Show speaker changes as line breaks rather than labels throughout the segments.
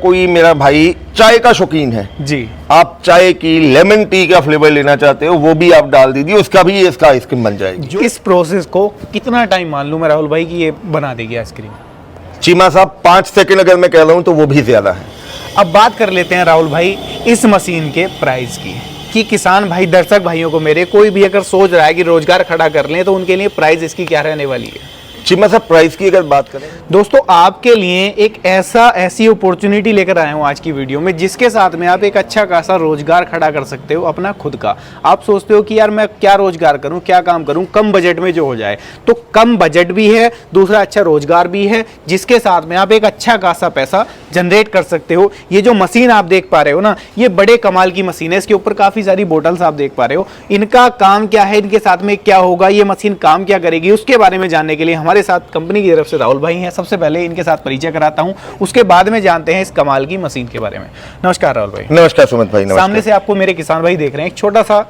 कोई मेरा भाई चाय का शौकीन है
जी,
आप चाय की लेमन टी का फ्लेवर लेना चाहते हो वो भी आप डाल दीजिए, उसका भी इसका आइसक्रीम बन जाएगी।
इस प्रोसेस को कितना टाइम मान लूं मैं राहुल भाई कि ये बना देगी आइसक्रीम?
चीमा साहब 5 सेकंड अगर मैं कह रहा हूं तो वो भी ज्यादा है।
अब बात कर लेते हैं राहुल भाई इस मशीन के प्राइस की, कि किसान भाई दर्शक भाइयों को मेरे कोई भी अगर सोच रहा है कि रोजगार खड़ा कर लें तो उनके लिए प्राइस इसकी क्या रहने वाली है?
चीमा साहब प्राइस की अगर बात करें
दोस्तों आपके लिए एक ऐसी अपॉर्चुनिटी लेकर आया हूं आज की वीडियो में, जिसके साथ में आप एक अच्छा खासा रोजगार खड़ा कर सकते हो अपना खुद का। आप सोचते हो कि यार मैं क्या रोजगार करूं, क्या काम करूं कम बजट में जो हो जाए, तो कम बजट भी है, दूसरा अच्छा रोजगार भी है, जिसके साथ में आप एक अच्छा खासा पैसा जनरेट कर सकते हो। ये जो मशीन आप देख पा रहे हो ना, ये बड़े कमाल की मशीन है। इसके ऊपर काफी सारी बोटल्स आप देख पा रहे हो। इनका काम क्या है, इनके साथ में क्या होगा, ये मशीन काम क्या करेगी, उसके बारे में जानने के लिए हमारे साथ कंपनी की तरफ से राहुल भाई हैं। सबसे पहले इनके साथ परिचय कराता हूं, उसके बाद में जानते हैं इस कमाल की मशीन के बारे में। नमस्कार राहुल भाई।
नमस्कार सुमित भाई। नमस्कार।
सामने से आपको मेरे किसान भाई देख रहे हैं, एक छोटा सा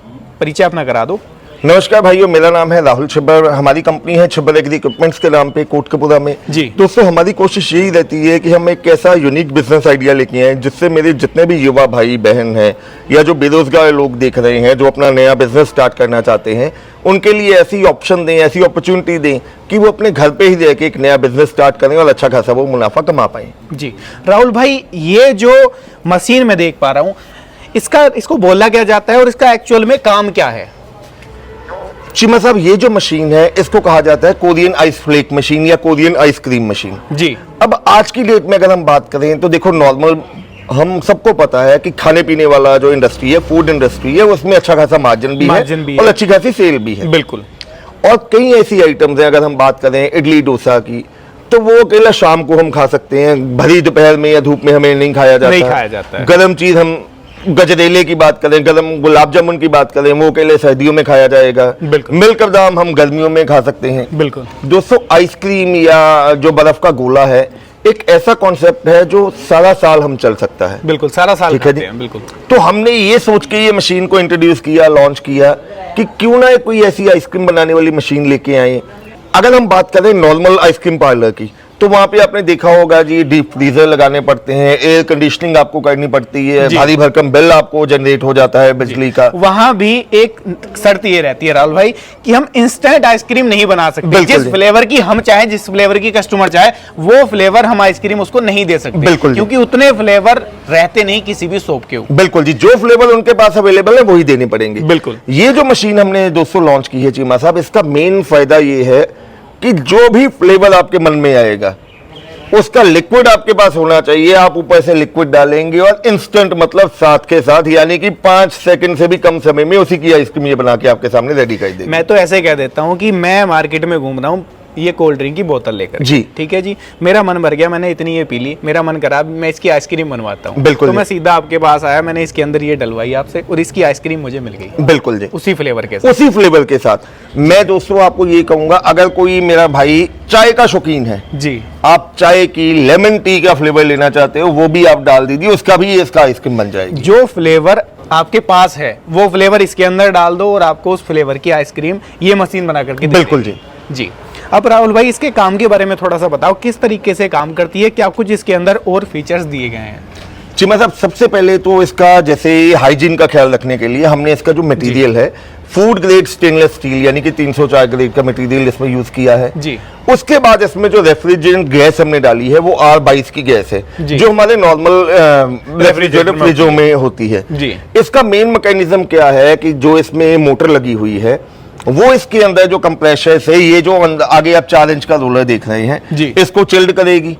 परिचय अपना करा दो।
नमस्कार भाइयों, मेरा नाम है राहुल छिब्बर, हमारी कंपनी है छिब्बर एग्री इक्विपमेंट्स के नाम पे कोटकपुरा में।
जी
दोस्तों हमारी कोशिश यही रहती है कि हम एक ऐसा यूनिक बिजनेस आइडिया लेके आए जिससे मेरे जितने भी युवा भाई बहन हैं या जो बेरोजगार लोग देख रहे हैं जो अपना नया बिजनेस स्टार्ट करना चाहते हैं, उनके लिए ऐसी ऑप्शन दें, ऐसी अपॉर्चुनिटी दें कि वो अपने घर पे ही रह के एक नया बिजनेस स्टार्ट करें और अच्छा खासा वो मुनाफा कमा पाएं।
जी राहुल भाई, ये जो मशीन मैं देख पा रहा हूँ इसको बोला क्या जाता है और इसका एक्चुअल में काम क्या है?
चीमा साहब ये जो मशीन है इसको कहा जाता है कोरियन आइस फ्लेक मशीन या कोरियन आइसक्रीम मशीन।
जी,
अब आज की डेट में अगर हम बात करें तो देखो नॉर्मल हम सबको पता है कि खाने पीने वाला जो इंडस्ट्री है, फूड इंडस्ट्री है, उसमें अच्छा खासा मार्जिन भी है और अच्छी खासी सेल भी है।
बिल्कुल।
और कई ऐसी आइटम्स हैं, अगर हम बात करें इडली डोसा की, तो वो अकेला शाम को हम खा सकते हैं, भरी दोपहर में या धूप में हमें नहीं खाया जाता है। गर्म चीज हम गजरेले की बात करें, गरम गुलाब जामुन की बात करें, वो अकेले सर्दियों में खाया जाएगा। मिल्क बादाम हम गर्मियों में खा सकते हैं।
बिल्कुल।
दोस्तों आइसक्रीम या जो बर्फ का गोला है एक ऐसा कॉन्सेप्ट है जो सारा साल हम चल सकता है।
बिल्कुल, सारा साल खाते हैं। बिल्कुल।
तो हमने ये सोच के ये मशीन को इंट्रोड्यूस किया, लॉन्च किया कि क्यों ना कोई ऐसी आइसक्रीम बनाने वाली मशीन लेके आए। अगर हम बात करें नॉर्मल आइसक्रीम पार्लर की, तो वहां पे आपने देखा होगा जी डीप फ्रीजर लगाने पड़ते हैं, एयर कंडीशनिंग आपको करनी पड़ती है, भारी भरकम बिल आपको जनरेट हो जाता है बिजली का।
वहां भी एक शर्त ये रहती है राहुल भाई कि हम इंस्टेंट आइसक्रीम नहीं बना सकते। जिस फ्लेवर की हम चाहे, जिस फ्लेवर की कस्टमर चाहे, वो फ्लेवर हम आइसक्रीम उसको नहीं दे सकते।
बिल्कुल,
क्योंकि उतने फ्लेवर रहते नहीं किसी भी शॉप के ऊपर।
बिल्कुल जी, जो फ्लेवर उनके पास अवेलेबल है वही देने पड़ेंगे।
बिल्कुल।
ये जो मशीन हमने दोस्तों लॉन्च की है चीमा साहब, इसका मेन फायदा ये है कि जो भी फ्लेवर आपके मन में आएगा उसका लिक्विड आपके पास होना चाहिए। आप ऊपर से लिक्विड डालेंगे और इंस्टेंट, मतलब साथ के साथ, यानी कि 5 सेकंड से भी कम समय में उसी की आइसक्रीम ये बना के आपके सामने रेडी कर देंगे।
मैं तो ऐसे कह देता हूँ कि मैं मार्केट में घूम रहा हूँ ये कोल्ड ड्रिंक की बोतल लेकर,
जी
ठीक है जी, मेरा मन भर गया, मैंने इतनी ये पी ली, मेरा मन करा मैं इसकी आइसक्रीम बनवाता हूँ।
बिल्कुल।
तो मैं सीधा आपके पास आया, मैंने इसके अंदर ये डलवाई आपसे और इसकी आइसक्रीम मुझे मिल गई।
बिल्कुल जी,
उसी फ्लेवर के साथ।
उसी फ्लेवर के साथ। मैं दोस्तों आपको ये कहूंगा, अगर कोई मेरा भाई चाय का शौकीन है
जी,
आप चाय की लेमन टी का फ्लेवर लेना चाहते हो वो भी आप डाल दीजिए, उसका भी इसका आइसक्रीम बन जाएगी।
जो फ्लेवर आपके पास है वो फ्लेवर इसके अंदर डाल दो और आपको उस फ्लेवर की आइसक्रीम ये मशीन बना करके दे
बिल्कुल
देगी। जी। अब राहुल भाई इसके काम के बारे में थोड़ा सा बताओ, किस तरीके से काम करती है, क्या कुछ इसके अंदर और फीचर्स दिए गए हैं?
चीमा साहब सबसे पहले तो इसका जैसे हाइजीन का ख्याल रखने के लिए हमने इसका जो मटेरियल है फूड ग्रेड स्टेनलेस स्टील यानी कि 304 ग्रेड का मटेरियल इसमें यूज किया है
जी।
उसके बाद इसमें जो रेफ्रिजरेंट गैस हमने डाली है वो R22 की गैस है जो हमारे नॉर्मल रेफ्रिजरेटर फ्रिजों में होती है
जी।
इसका मेन मैकेनिज्म क्या है कि जो इसमें मोटर लगी हुई है वो इसके अंदर जो कंप्रेसर से ये जो आगे आप 4 इंच का रोलर देख रहे हैं
जी।
इसको चिल्ड करेगी।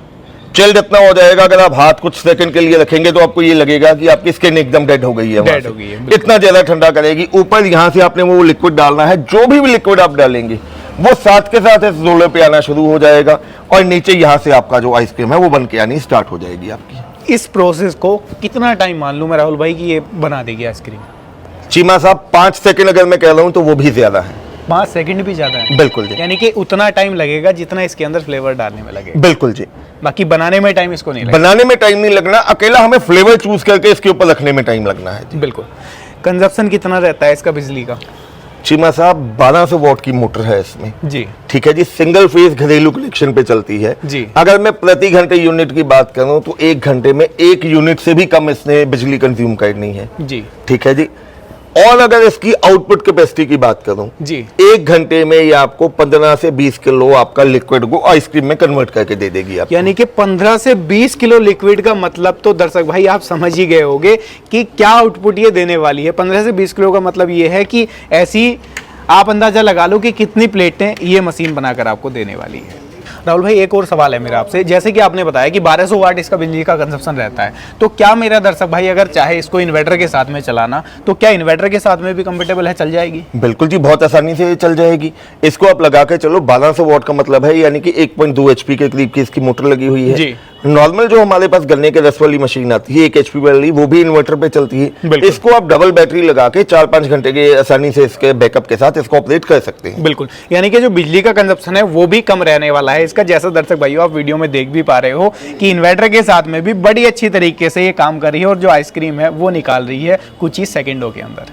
चिल्ड इतना हो जाएगा अगर आप हाथ कुछ सेकंड के लिए रखेंगे तो आपको ये लगेगा कि आपकी स्किन एकदम डेड हो गई है,
डेड हो गई है।
इतना ज्यादा ठंडा करेगी। ऊपर यहाँ से आपने वो लिक्विड डालना है, जो भी लिक्विड आप डालेंगे वो साथ के साथ इस रोलर पे आना शुरू हो जाएगा और नीचे यहाँ से आपका जो आइसक्रीम है वो बन के आनी स्टार्ट हो जाएगी आपकी।
इस प्रोसेस को कितना टाइम मान लूं मैं राहुल भाई कि ये बना देगी आइसक्रीम?
चीमा साहब 5 सेकंड अगर मैं कह रहा हूँ तो वो भी ज्यादा है।
5 सेकंड भी ज्यादा है?
बिल्कुल जी।
यानी कि उतना टाइम लगेगा जितना इसके अंदर फ्लेवर डालने में लगेगा?
बिल्कुल जी।
बाकी बनाने में टाइम इसको नहीं लगेगा?
बनाने में टाइम नहीं लगना, अकेला हमें फ्लेवर चूज करके इसके ऊपर रखने में टाइम लगना है।
बिल्कुल। कंजप्शन कितना रहता है इसका बिजली का?
चीमा साहब 1200 वॉट की मोटर है इसमें
जी
ठीक है जी, सिंगल फेज घरेलू कनेक्शन पे चलती है
जी।
अगर मैं प्रति घंटे यूनिट की बात करूं तो 1 घंटे में 1 यूनिट से भी कम इसने बिजली कंज्यूम करनी है
जी
ठीक है जी। और अगर इसकी आउटपुट कैपेसिटी की बात करूं
जी
1 घंटे में ये आपको 15 से 20 किलो आपका लिक्विड को आइसक्रीम में कन्वर्ट करके दे देगी आप।
यानी कि 15 से 20 किलो लिक्विड का मतलब तो दर्शक भाई आप समझ ही गए होंगे कि क्या आउटपुट ये देने वाली है। 15 से 20 किलो का मतलब ये है कि ऐसी आप अंदाजा लगा लो कि कितनी प्लेटें ये मशीन बनाकर आपको देने वाली है। राहुल भाई एक और सवाल है मेरा आपसे, जैसे कि आपने बताया कि 1200 वाट इसका बिजली का कंजप्शन रहता है, तो क्या मेरा दर्शक भाई अगर चाहे इसको इन्वर्टर के साथ में चलाना तो क्या इन्वर्टर के साथ में भी कंफर्टेबल है, चल जाएगी?
बिल्कुल जी, बहुत आसानी से ये चल जाएगी। इसको आप लगा के चलो 1200 वॉट का मतलब है यानी कि 1.2 HP के करीब की इसकी मोटर लगी हुई है
जी।
नॉर्मल जो हमारे पास गन्ने के रस वाली मशीन आती है 1 HP वाली, वो भी इन्वर्टर पे चलती है। इसको आप डबल बैटरी लगा के 4-5 घंटे के आसानी से इसके बैकअप के साथ इसको ऑपरेट कर सकते हैं।
बिल्कुल, यानी कि जो बिजली का कंजप्शन है वो भी कम रहने वाला है इसका। जैसा दर्शक भाइयों आप वीडियो में देख भी पा रहे हो कि इन्वर्टर के साथ में भी बड़ी अच्छी तरीके से ये काम कर रही है और जो आइसक्रीम है वो निकाल रही है कुछ ही सेकेंडों के अंदर।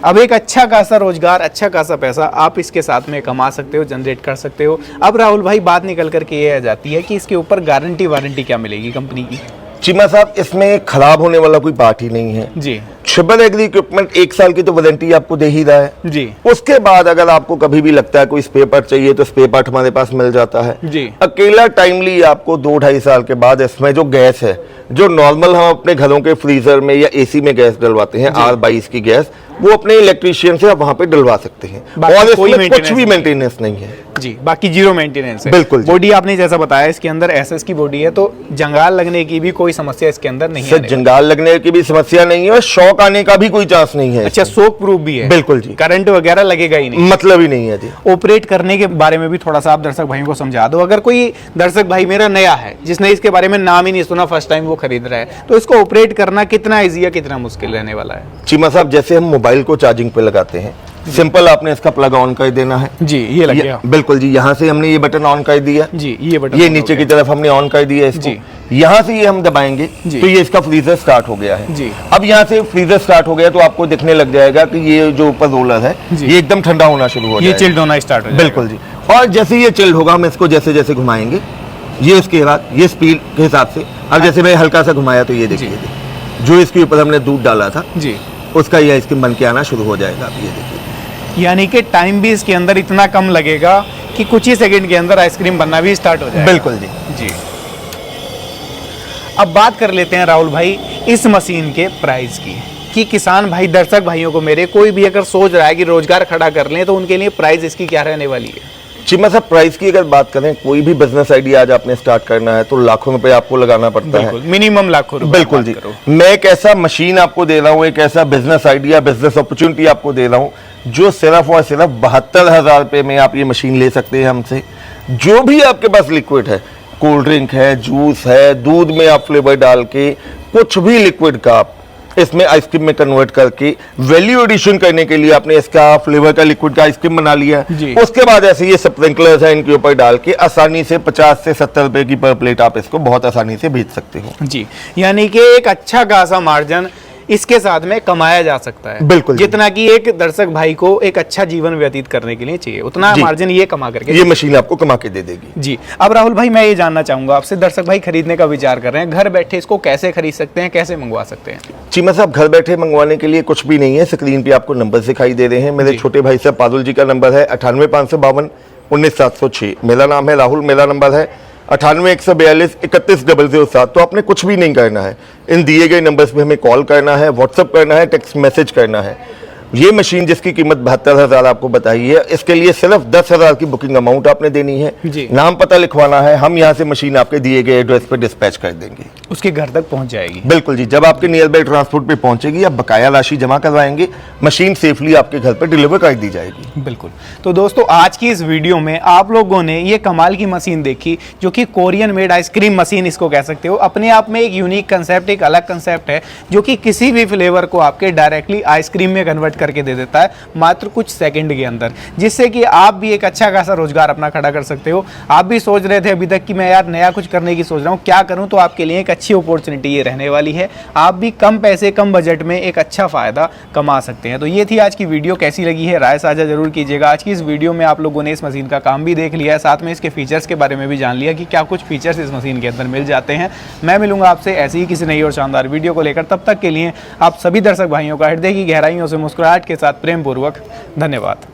अब एक अच्छा खासा रोजगार, अच्छा खासा पैसा आप इसके साथ में कमा सकते हो, जनरेट कर सकते हो। अब राहुल भाई बात निकल करके ये आ जाती है कि इसके ऊपर गारंटी वारंटी क्या मिलेगी कंपनी की?
चीमा साहब इसमें खराब होने वाला कोई पार्ट ही नहीं है
जी।
ट्रिपल एग्री इक्विपमेंट 1 साल की तो वारंटी आपको दे ही रहा है
जी।
उसके बाद अगर आपको कभी भी लगता है कोई स्पेयर पार्ट चाहिए तो स्पेयर पार्ट हमारे पास मिल जाता है
जी।
अकेला टाइमली आपको 2-2.5 साल के बाद इसमें जो गैस है, जो नॉर्मल हम अपने घरों के फ्रीजर में या एसी में गैस डलवाते हैं R22 की गैस, वो अपने इलेक्ट्रीशियन से आप वहां पे डलवा सकते हैं और इसमें कुछ भी मेंटेनेंस नहीं है
जी, बाकी जीरो मेंटेनेंस है।
बिल्कुल।
बॉडी आपने जैसा बताया इसके अंदर एसएस की बॉडी है, तो जंगाल लगने की भी कोई समस्या इसके अंदर नहीं है।
जंगाल लगने की भी समस्या नहीं है और शॉक आने का भी कोई चांस नहीं है।
अच्छा, शॉक प्रूफ भी है?
बिल्कुल जी,
करंट वगैरह लगेगा ही नहीं,
मतलब ही नहीं है जी।
ऑपरेट करने के बारे में भी थोड़ा सा आप दर्शक भाइयों को समझा दो। अगर कोई दर्शक भाई मेरा नया है जिसने इसके बारे में नाम ही नहीं सुना, फर्स्ट टाइम वो खरीद रहा है, तो इसको ऑपरेट करना कितना इजी है, कितना मुश्किल रहने वाला है?
चीमा साहब जैसे हम मोबाइल को चार्जिंग पे लगाते हैं, सिंपल आपने इसका प्लग ऑन कर देना है
जी। ये लग गया।
बिल्कुल जी, यहाँ से हमने ये बटन ऑन कर दिया
जी, ये बटन
ये नीचे की तरफ हमने ऑन कर दिया इसको, यहाँ से ये हम दबाएंगे तो ये इसका फ्रीजर स्टार्ट हो गया है
जी।
अब यहाँ से फ्रीजर स्टार्ट हो गया तो आपको दिखने लग जाएगा कि ये जो ऊपर रोलर है ये एकदम ठंडा होना शुरू हो जाएगा,
ये चिल्ड होना स्टार्ट हो जाएगा।
बिल्कुल जी। और जैसे ये चिल्ड होगा हम इसको जैसे जैसे घुमाएंगे, ये उसके बाद ये स्पीड के हिसाब से, अब जैसे मैं हल्का सा घुमाया तो ये देखिए जो इसके ऊपर हमने दूध डाला था
जी,
उसका ये आइसक्रीम बन के आना शुरू हो जाएगा। आप ये देखिए,
यानी कि टाइम भी इसके अंदर इतना कम लगेगा कि कुछ ही सेकंड के अंदर आइसक्रीम बनना भी स्टार्ट हो जाएगा।
बिल्कुल जी
जी। अब बात कर लेते हैं राहुल भाई इस मशीन के प्राइस की, कि किसान भाई दर्शक भाइयों को मेरे कोई भी अगर सोच रहा है कि रोजगार खड़ा कर लें तो उनके लिए प्राइस इसकी क्या रहने वाली है?
चिमा साहब प्राइस की अगर बात करें, कोई भी बिजनेस आइडिया आज आपने स्टार्ट करना है तो लाखों रुपए आपको लगाना पड़ता है,
मिनिमम लाखों रुपए।
बिल्कुल जी। मैं एक ऐसा मशीन आपको दे रहा हूँ, एक ऐसा बिजनेस आइडिया, बिजनेस अपॉर्चुनिटी आपको दे रहा हूँ जो सिर्फ और सिर्फ 72,000 रुपए में आप ये मशीन ले सकते हैं हमसे। जो भी आपके पास लिक्विड है, कोल्ड ड्रिंक है, जूस है, दूध में आप फ्लेवर डाल के कुछ भी लिक्विड का आप इसमें आइसक्रीम में कन्वर्ट करके वैल्यू एडिशन करने के लिए आपने इसका फ्लेवर का लिक्विड का आइसक्रीम बना लिया। उसके बाद ऐसे ये स्प्रिंकलर्स हैं, इनके ऊपर डाल के आसानी से 50 से 70 रुपए की पर प्लेट आप इसको बहुत आसानी से बेच सकते हो
जी। यानी कि एक अच्छा खासा मार्जिन इसके साथ में कमाया जा सकता है।
बिल्कुल,
जितना कि एक दर्शक भाई को एक अच्छा जीवन व्यतीत करने के लिए चाहिए उतना मार्जिन ये कमा करके
ये मशीन आपको कमा के दे देगी
जी। अब राहुल भाई मैं ये जानना चाहूंगा आपसे, दर्शक भाई खरीदने का विचार कर रहे हैं, घर बैठे इसको कैसे खरीद सकते हैं, कैसे मंगवा सकते हैं?
चीमा साहब घर बैठे मंगवाने के लिए कुछ भी नहीं है, स्क्रीन पे आपको नंबर दिखाई दे रहे हैं। मेरे छोटे भाई साहब पारुल जी का नंबर है 98,552 19,706। मेरा नाम है राहुल, मेरा नंबर है 98,142 31,007। तो आपने कुछ भी नहीं करना है, इन दिए गए नंबर्स पे हमें कॉल करना है, व्हाट्सअप करना है, टेक्स्ट मैसेज करना है। ये मशीन जिसकी कीमत 72,000 आपको बताई है, इसके लिए सिर्फ 10,000 की बुकिंग अमाउंट आपने देनी है, नाम पता लिखवाना है, हम यहाँ से मशीन आपके दिए गए एड्रेस पे डिस्पैच कर देंगे,
उसके घर तक पहुंच जाएगी।
बिल्कुल जी। जब आपके नियर बाई ट्रांसपोर्ट पे पहुंचेगी आप बकाया राशि जमा करवाएंगे, मशीन सेफली आपके घर पर डिलीवर कर दी जाएगी।
बिल्कुल। तो दोस्तों आज की इस वीडियो में आप लोगों ने ये कमाल की मशीन देखी जो कि कोरियन मेड आइसक्रीम मशीन इसको कह सकते हो। अपने आप में एक यूनिक कंसेप्ट, एक अलग कंसेप्ट है जो कि किसी भी फ्लेवर को आपके डायरेक्टली आइसक्रीम में कन्वर्ट करके दे देता है मात्र कुछ सेकंड के अंदर, जिससे कि आप भी एक अच्छा खासा रोजगार अपना खड़ा कर सकते हो। आप भी सोच रहे थे अभी तक कि मैं यार नया कुछ करने की सोच रहा हूँ, क्या करूँ, तो आपके लिए एक अच्छी अपॉर्चुनिटी ये रहने वाली है। आप भी कम पैसे कम बजट में एक अच्छा फायदा कमा सकते हैं। तो ये थी आज की वीडियो, कैसी लगी है राय साझा जरूर कीजिएगा। आज की इस वीडियो में आप लोगों ने इस मशीन का काम भी देख लिया है, साथ में इसके फीचर्स के बारे में भी जान लिया कि क्या कुछ फीचर्स इस मशीन के अंदर मिल जाते हैं। मैं मिलूंगा आपसे ऐसी ही किसी नई और शानदार वीडियो को लेकर, तब तक के लिए आप सभी दर्शक भाइयों का हृदय की गहराइयों से मुस्कुराहट के साथ प्रेम पूर्वक धन्यवाद।